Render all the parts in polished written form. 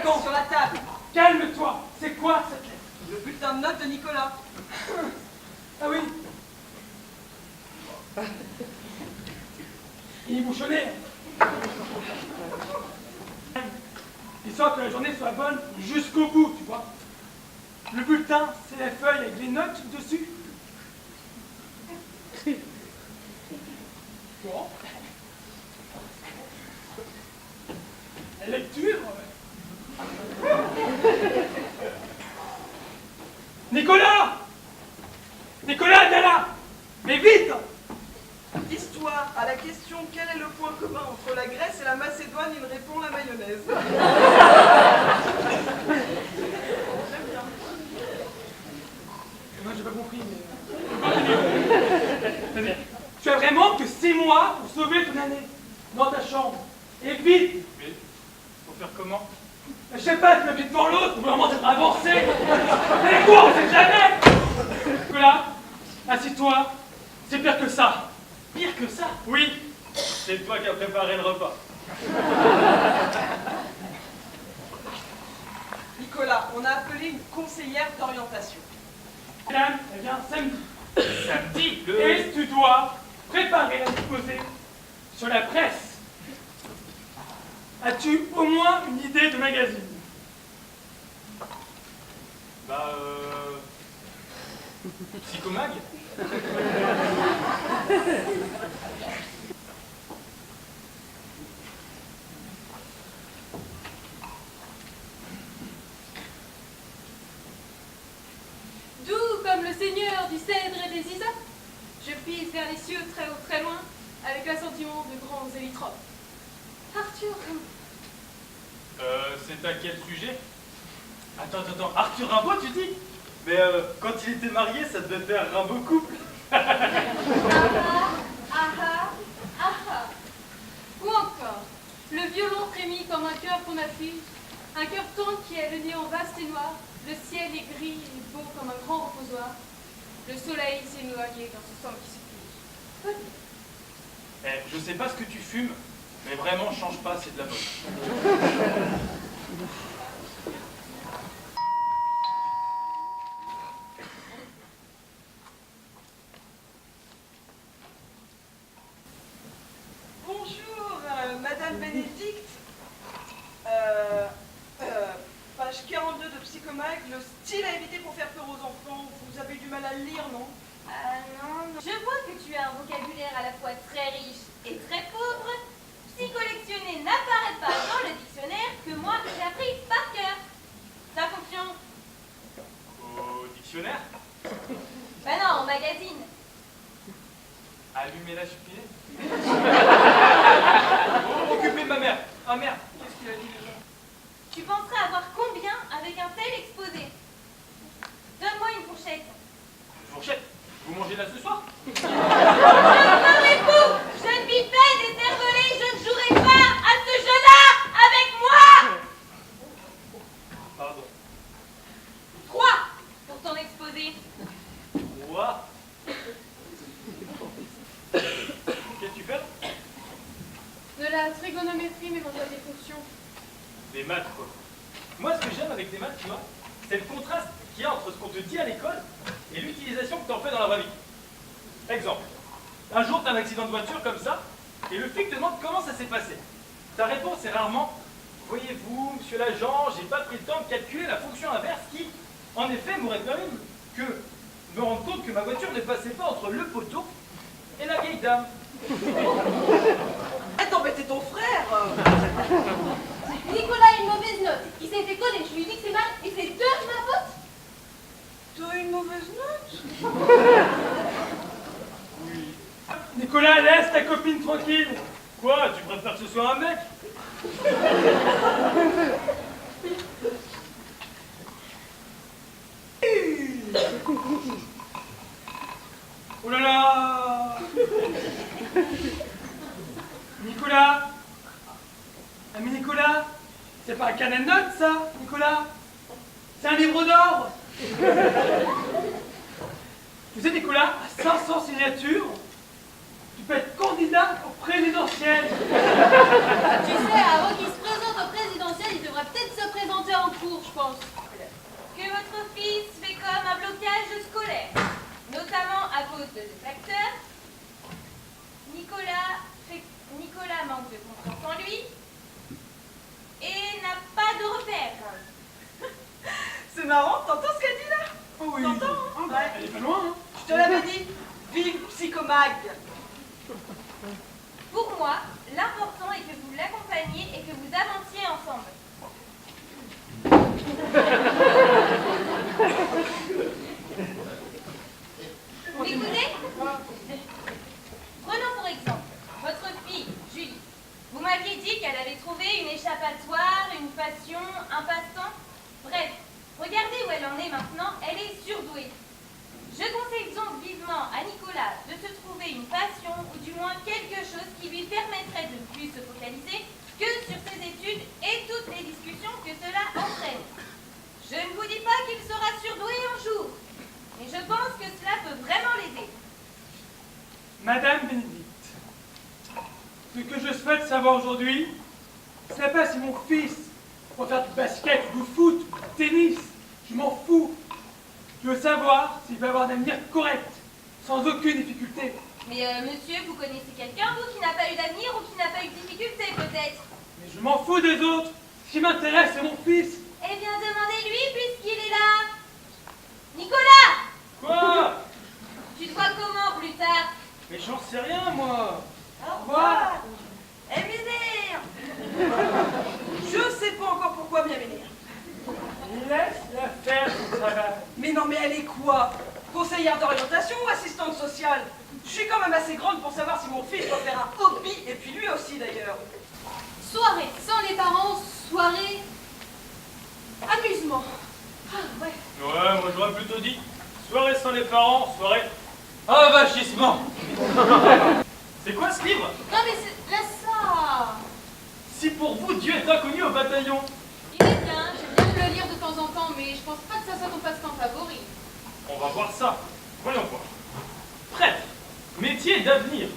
quand? Sur la table. Calme-toi. C'est quoi cette lettre? Le bulletin de notes de Nicolas. Ah oui. Il est bouchonné. Histoire que la journée soit bonne jusqu'au bout, tu vois. Le bulletin, c'est la feuille avec les notes dessus. Bon. La lecture. Nicolas! Nicolas, viens là! Mais vite! Histoire, à la question quel est le point commun entre la Grèce et la Macédoine, il répond la mayonnaise. J'aime bien. Moi j'ai pas compris, mais... Vas-y. Tu as vraiment que 6 mois pour sauver ton année dans ta chambre. Et vite! Mais, faut faire comment? Je sais pas, tu m'as mis devant l'autre, pour vraiment t'être avancé. Les cours, on sait jamais! Nicolas, assis-toi. C'est pire que ça. Pire que ça? Oui. C'est toi qui as préparé le repas. Nicolas, on a appelé une conseillère d'orientation. Madame, elle vient samedi. Samedi, Et tu dois préparer un exposé sur la presse. As-tu au moins une idée de magazine? Bah, Psychomag? Doux comme le seigneur du cèdre et des isopes, je pise vers les cieux très haut, très loin, avec l'assentiment de grands élitropes. Arthur Rimbaud. C'est à quel sujet? Attends, Arthur Rimbaud, tu dis? Mais quand il était marié, ça devait faire Rimbaud couple. Ah ah. Ou encore, le violon frémit comme un cœur qu'on afflige, un cœur tendre qui est le néant vaste et noir, le ciel est gris et beau comme un grand reposoir, le soleil s'est noyé dans ce sang qui se fige. Je sais pas ce que tu fumes, mais vraiment, change pas, c'est de la bonne. Bonjour, Madame Bénédicte. Page 42 de Psychomag, le style à éviter pour faire peur aux enfants. Vous avez du mal à le lire, non? Ah non, je vois que tu as un vocabulaire à la fois très riche et très pauvre. Si collectionner n'apparaît pas dans le dictionnaire, que moi j'ai appris par cœur. Ta fonction? Au dictionnaire? Ben non, au magazine. Allumer la cheminée? Occuper ma mère. Ah merde, qu'est-ce qu'il a dit déjà? Tu penserais avoir combien avec un tel exposé? Donne-moi une fourchette. Une fourchette? Vous mangez là ce soir? Je me m'époux, jeune bipède et cervelée, je ne jouerai pas à ce jeu-là avec moi. Pardon. Quoi pour ton exposé? Quoi? Qu'est-ce que tu fais? De la trigonométrie, mais dans des fonctions. Des maths, quoi. Moi, ce que j'aime avec les maths, tu vois, c'est le contraste qu'il y a entre ce qu'on te dit à l'école et l'utilisation que tu en fais dans la vraie vie. Exemple. Un jour, tu as un accident de voiture comme ça, et le flic te demande comment ça s'est passé. Ta réponse est rarement « Voyez-vous, monsieur l'agent, j'ai pas pris le temps de calculer la fonction inverse qui, en effet, m'aurait permis que me rendre compte que ma voiture ne passait pas entre le poteau et la vieille dame. » Arrête d'embêter ton frère. Nicolas a une mauvaise note. Il s'est fait coller, je lui dis que c'est mal et c'est de ma faute. T'as une mauvaise note? Oui. Nicolas, laisse ta copine tranquille. Quoi? Tu préfères que ce soit un mec? Oh là là! Nicolas! Ah mais Nicolas, c'est pas un carnet de notes ça, Nicolas? C'est un livre d'or! Tu sais Nicolas, à 500 signatures, tu peux être candidat au présidentiel! Tu sais, avant qu'il se présente au présidentiel, il devrait peut-être se présenter Mag. Pour moi, l'important est que vous l'accompagniez et que vous avanciez ensemble. Vous m'écoutez? Prenons pour exemple votre fille, Julie. Vous m'aviez dit qu'elle avait trouvé une échappatoire, une passion, un passe-temps. Bref, regardez où elle en est maintenant, elle est surdouée. Je conseille donc vivement à Nicolas de se trouver une passion ou du moins quelque chose qui lui permettrait de ne plus se focaliser que sur ses études et toutes les discussions que cela entraîne. Je ne vous dis pas qu'il sera surdoué un jour, mais je pense que cela peut vraiment l'aider. Madame Bénédicte, ce que je souhaite savoir aujourd'hui, c'est pas si mon fils va faire du basket, du foot, du tennis. Je m'en fous. Je veux savoir s'il va avoir un avenir correct, sans aucune difficulté. Mais monsieur, vous connaissez quelqu'un, vous, qui n'a pas eu d'avenir ou qui n'a pas eu de difficulté, peut-être? Mais je m'en fous des autres. Ce qui m'intéresse, c'est mon fils. Eh bien, demandez-lui puisqu'il est là. Nicolas! Quoi? Tu te vois comment plus tard? Mais j'en sais rien, moi. Au revoir. Et Ménère. Je sais pas encore pourquoi bien Ménère. Laisse-la faire son travail. Mais non, mais elle est quoi? Conseillère d'orientation ou assistante sociale? Je suis quand même assez grande pour savoir si mon fils doit faire un hobby, et puis lui aussi d'ailleurs. Soirée sans les parents, soirée amusement. Ah ouais. Ouais, moi j'aurais plutôt dit soirée sans les parents, soirée avachissement. C'est quoi ce livre? Non mais laisse ça. Si pour vous Dieu est inconnu au bataillon. Il est bien, j'aime bien le lire de temps en temps, mais je pense pas que ça soit ton passe-temps favori. On va voir ça. Voyons voir. Prêtre, métier d'avenir.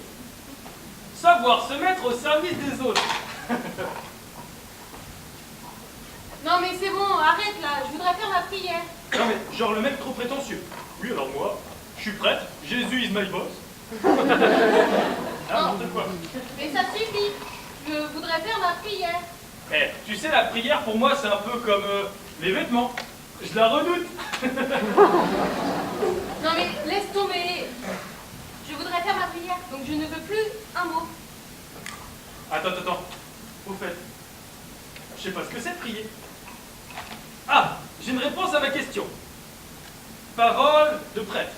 Savoir se mettre au service des autres. Non mais c'est bon, arrête là, je voudrais faire ma prière. Non mais genre le mec trop prétentieux. Oui alors moi, je suis prêtre, Jésus is my boss. N'importe quoi. Mais ça suffit, je voudrais faire ma prière. Eh, tu sais la prière pour moi c'est un peu comme les vêtements. Je la redoute. Non mais laisse tomber. Je voudrais faire ma prière, donc je ne veux plus un mot. Attends. Au fait, je sais pas ce que c'est de prier. Ah, j'ai une réponse à ma question. Parole de prêtre.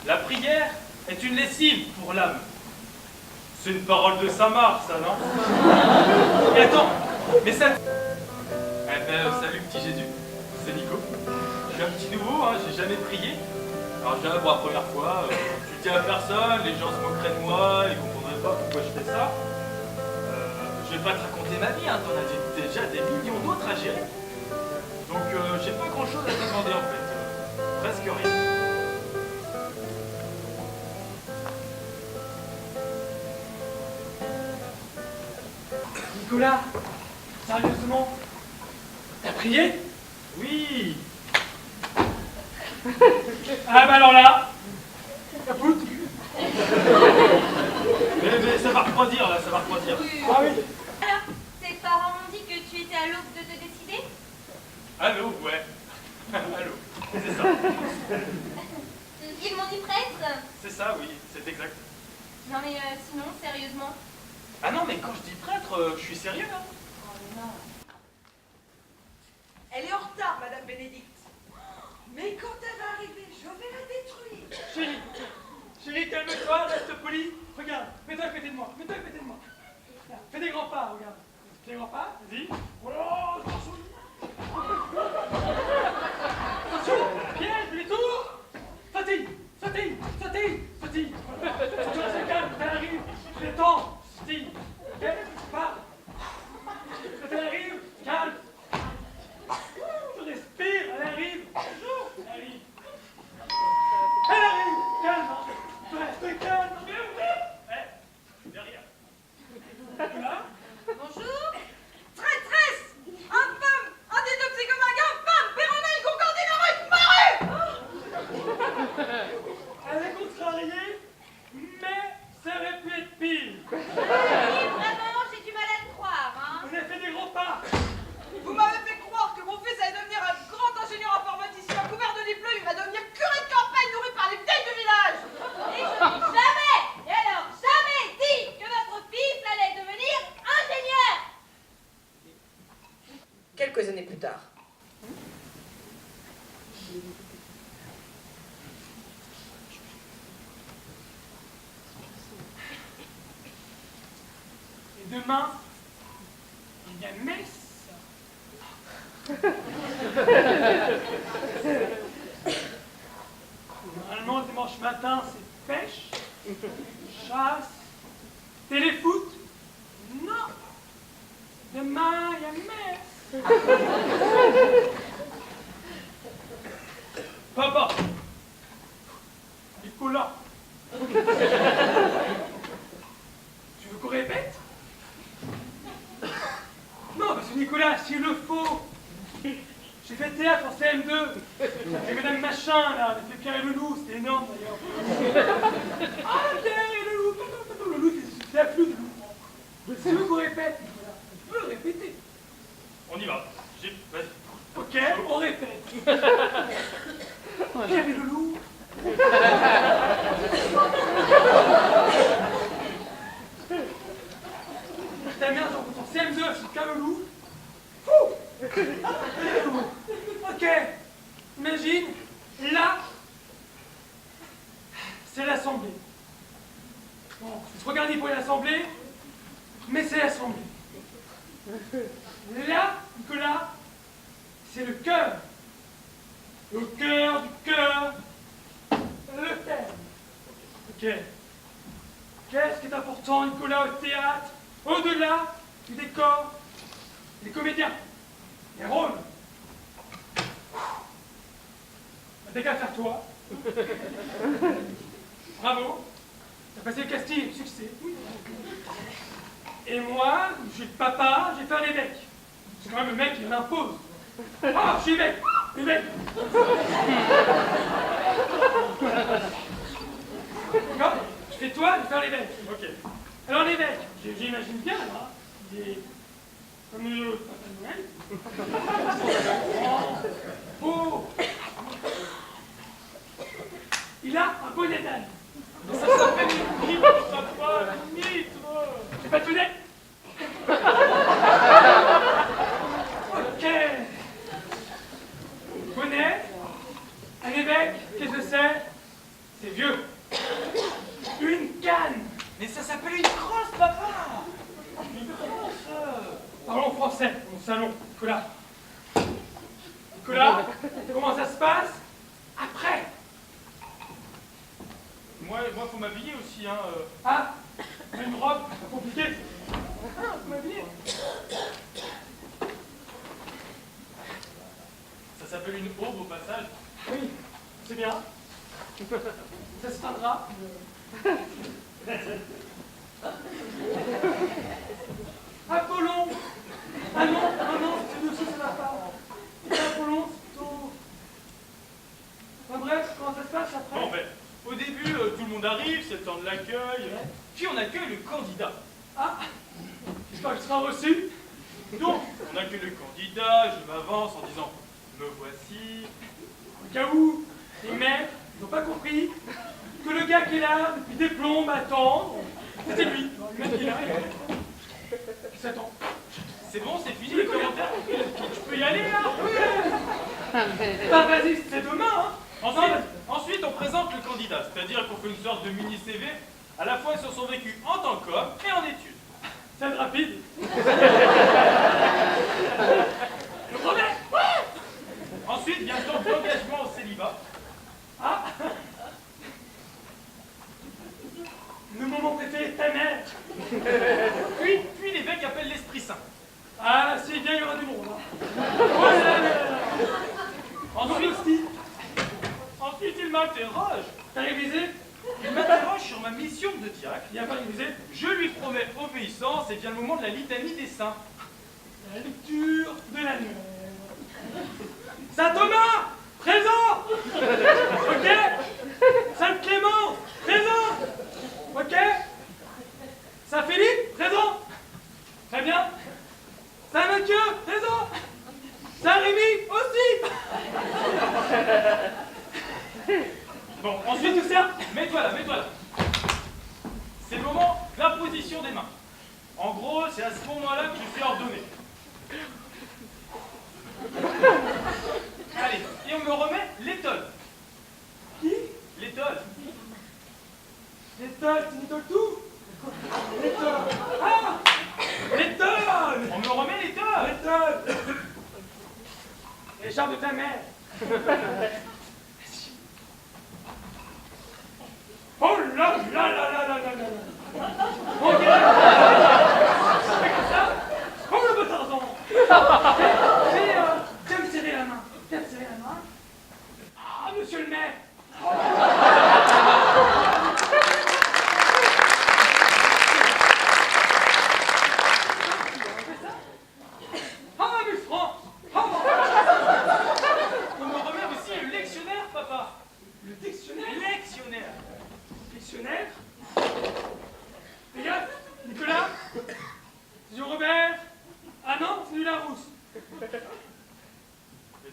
La prière est une lessive pour l'âme. C'est une parole de Saint-Marc, ça, non? Et attends, mais ça... Eh ben, salut petit Jésus, c'est Nico. Je suis un petit nouveau, hein, j'ai jamais prié. Alors je viens pour la première fois, je le dis à personne, les gens se moqueraient de moi, ils comprendraient pas pourquoi je fais ça. Je vais pas te raconter ma vie, hein, t'en as déjà des millions d'autres à gérer. Donc j'ai pas grand chose à te demander en fait, presque rien. Nicolas, sérieusement, t'as prié? Oui. Ah bah alors là, capoute. Mais ça va refroidir là, ça va refroidir. Ah oui. Alors, tes parents m'ont dit que tu étais à l'aube de te décider? Allô, ouais. Allô, c'est ça. Ils m'ont dit prêtre? C'est ça, oui, c'est exact. Non mais sinon, sérieusement. Ah non, mais quand je dis prêtre, je suis sérieux là. Oh non. Elle est en retard, Madame Bénédicte. Mais quand elle va arriver, je vais la détruire. Chérie, calme-toi, reste poli. Regarde, mets-toi à côté de moi, Là, fais des grands pas, regarde. Fais des grands pas, vas-y. Oh là, attention. Attention, piège, demi-tour. Sautille. Attention, reste calme, elle arrive. Je l'étends. Sautille. Ok, pas. Quand elle arrive, calme. Je respire, elle arrive. Elle arrive, calme. Reste calme. Derrière. Là. Bonjour. Très, années plus tard. Et demain, il y a messe. Normalement, dimanche matin, c'est pêche, chasse, téléfoot. Non. Demain, il y a messe. Papa! Nicolas. Tu veux qu'on répète? Non, parce que Nicolas, s'il le faut. J'ai fait théâtre en CM2. Et Madame Machin, là, elle fait Pierre et le Loup, c'était énorme d'ailleurs. Ah, Pierre et le Loup, le Loup, c'est la flûte, le Loup. Si tu veux qu'on répète, Nicolas, tu peux le répéter. On y va. Vas-y. Ok, on répète. Pierre et le Loup. Ta mère, genre, ton CM2, c'est Pierre le Loup. Fou. Ok, imagine, là, c'est l'Assemblée. Bon, c'est trop garni pour l'Assemblée, mais c'est l'Assemblée. Là, Nicolas, c'est le cœur. Le cœur du cœur. Le thème. Ok. Qu'est-ce qui est important, Nicolas, au théâtre, au-delà du décor, les comédiens, les rôles. T'as qu'à faire toi. Bravo. T'as passé le casting, succès. Et moi, je suis le papa, je vais faire l'évêque. C'est quand même le mec qui l'impose. Ah, je suis évêque. Évêque. D'accord? Je fais toi, je vais faire l'évêque. Ok. Alors l'évêque, j'imagine bien, là, il est comme le Papa Noël. Oh. Il a un bonnet d'âne. Ça s'appelle une mythe, papa, une mythe. J'ai pas tout net. Ok. Bonnet, un évêque, qu'est-ce que c'est? C'est vieux. Une canne. Mais ça s'appelle une crosse, papa. Une crosse. Parlons français, mon salon, Nicolas. Nicolas, comment ça se passe après? Moi, faut m'habiller aussi, hein. Ah, une robe, c'est compliqué. Ah, faut m'habiller. Ça s'appelle une aube au passage. Oui, c'est bien. Ça se teindra. Apollon. Ah non, c'est dessous, ça va pas. Apollon, c'est plutôt... Enfin bref, comment ça se passe après? Bon, ben, au début, tout le monde arrive, c'est le temps de l'accueil. Puis on accueille le candidat. Ah, j'espère que tu seras reçu. Donc, on accueille le candidat, je m'avance en disant « Me voici ». Au cas où les mecs n'ont pas compris que le gars qui est là depuis des plombes à attendre, c'était lui. Le mec qui est là, il s'attend. C'est bon, c'est fini les commentaires. Tu peux y aller là? Oui. Bah vas-y, c'est demain, hein. Ensuite, on présente le candidat, c'est-à-dire qu'on fait une sorte de mini-CV, à la fois sur son vécu en tant qu'homme et en études. C'est rapide. Le brevet. Ensuite vient le temps de l'engagement au célibat. Ah. Le moment préféré de ta mère. Puis l'évêque appelle l'Esprit Saint. Ah, c'est bien, il y aura du monde. Hein. Oh là là là là. Ensuite, il m'interroge. T'as révisé? Il m'interroge sur ma mission de diacre. Il a pas révisé? Je lui promets obéissance et vient le moment de la litanie des saints. La lecture de l'annuaire. Saint Thomas, présent. Ok. Saint Clément, présent. Ok. Saint Philippe, présent. Très bien. Saint Mathieu, présent. Saint Rémy, aussi. Bon, ensuite, tout ça, mets-toi là. C'est le moment de l'imposition des mains. En gros, c'est à ce moment-là que je suis ordonné. on me remet l'étole. Qui? L'étole. L'étole, tu n'étoles tout? L'étole. Ah! L'étole! On me remet l'étole. L'étole! Les jambes de ta mère. Oh là là là là là là là! Ok! C'est comme ça? Oh le beau Tarzan! Viens me serrer la main! Viens me serrer la main! Ah, monsieur le maire! Ah, 1000 francs! Ah! On me remet aussi le lectionnaire, papa. Le dictionnaire? Lectionnaire. Dictionnaire? Fais gaffe, Nicolas? C'est Jean Robert? Ah non, c'est du Larousse. Mais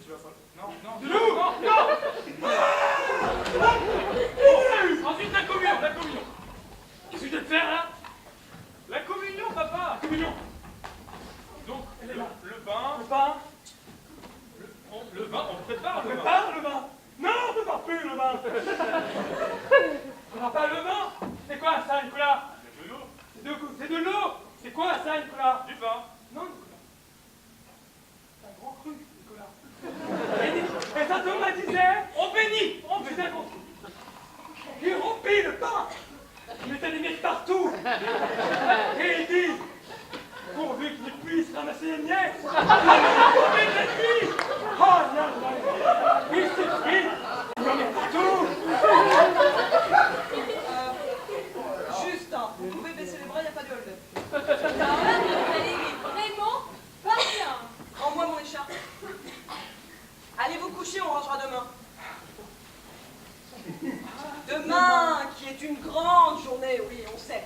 tu vas falloir... Non, non. De nous? Non, non. Ensuite, la communion, la communion. Qu'est-ce que je dois te faire là? La communion, papa. Communion. Donc, Elle est là. le pain, Le pain? le vin, on prépare On le vin. prépare le vin? Non, on ne prépare plus le vin. On prépare pas le vin? C'est quoi ça, Nicolas? C'est de l'eau, C'est de l'eau. C'est quoi ça, Nicolas? du vin. Non, Nicolas. C'est un grand cru, Nicolas. Et Saint Thomas disait, on bénit, on bénit. Il rompit le pain. Il mettait des miettes partout. Et il dit, pourvu qu'il puisse ramasser les miettes, il met la nuit. Oh là là, il suffit, il en met partout. Justin, vous pouvez baisser les bras, il n'y a pas de hold. Raymond, pas bien. Rends-moi mon écharpe. Allez vous coucher, on rangera demain. Demain, qui est une grande journée, oui, on sait.